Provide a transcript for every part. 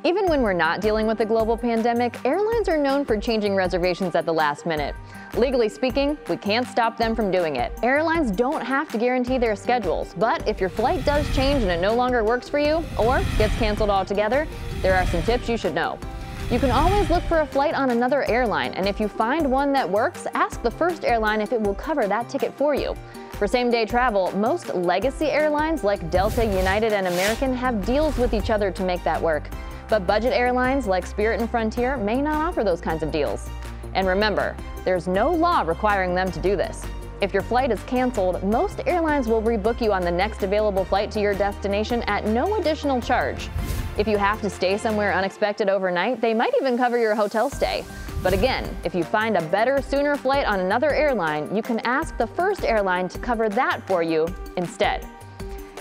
Even when we're not dealing with a global pandemic, airlines are known for changing reservations at the last minute. Legally speaking, we can't stop them from doing it. Airlines don't have to guarantee their schedules, but if your flight does change and it no longer works for you or gets canceled altogether, there are some tips you should know. You can always look for a flight on another airline, and if you find one that works, ask the first airline if it will cover that ticket for you. For same-day travel, most legacy airlines like Delta, United, and American have deals with each other to make that work. But budget airlines like Spirit and Frontier may not offer those kinds of deals. And remember, there's no law requiring them to do this. If your flight is canceled, most airlines will rebook you on the next available flight to your destination at no additional charge. If you have to stay somewhere unexpected overnight, they might even cover your hotel stay. But again, if you find a better, sooner flight on another airline, you can ask the first airline to cover that for you instead.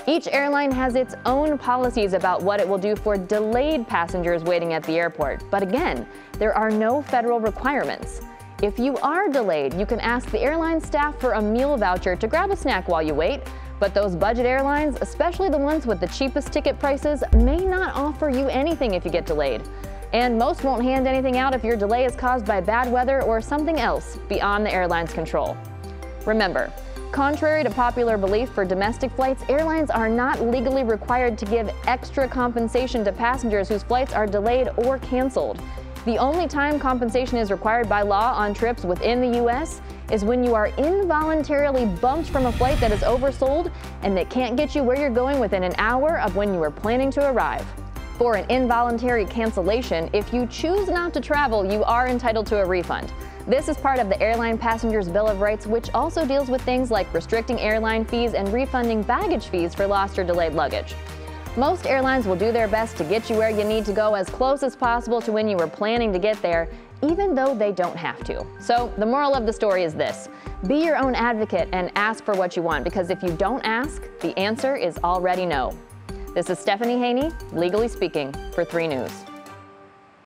Each airline has its own policies about what it will do for delayed passengers waiting at the airport. But again, there are no federal requirements. If you are delayed, you can ask the airline staff for a meal voucher to grab a snack while you wait. But those budget airlines, especially the ones with the cheapest ticket prices, may not offer you anything if you get delayed. And most won't hand anything out if your delay is caused by bad weather or something else beyond the airline's control. Remember, contrary to popular belief for domestic flights, airlines are not legally required to give extra compensation to passengers whose flights are delayed or canceled. The only time compensation is required by law on trips within the U.S. is when you are involuntarily bumped from a flight that is oversold and that can't get you where you're going within an hour of when you were planning to arrive. For an involuntary cancellation, if you choose not to travel, you are entitled to a refund. This is part of the Airline Passenger's Bill of Rights, which also deals with things like restricting airline fees and refunding baggage fees for lost or delayed luggage. Most airlines will do their best to get you where you need to go as close as possible to when you were planning to get there, even though they don't have to. So the moral of the story is this: be your own advocate and ask for what you want, because if you don't ask, the answer is already no. This is Stephanie Haney, Legally Speaking, for 3 News.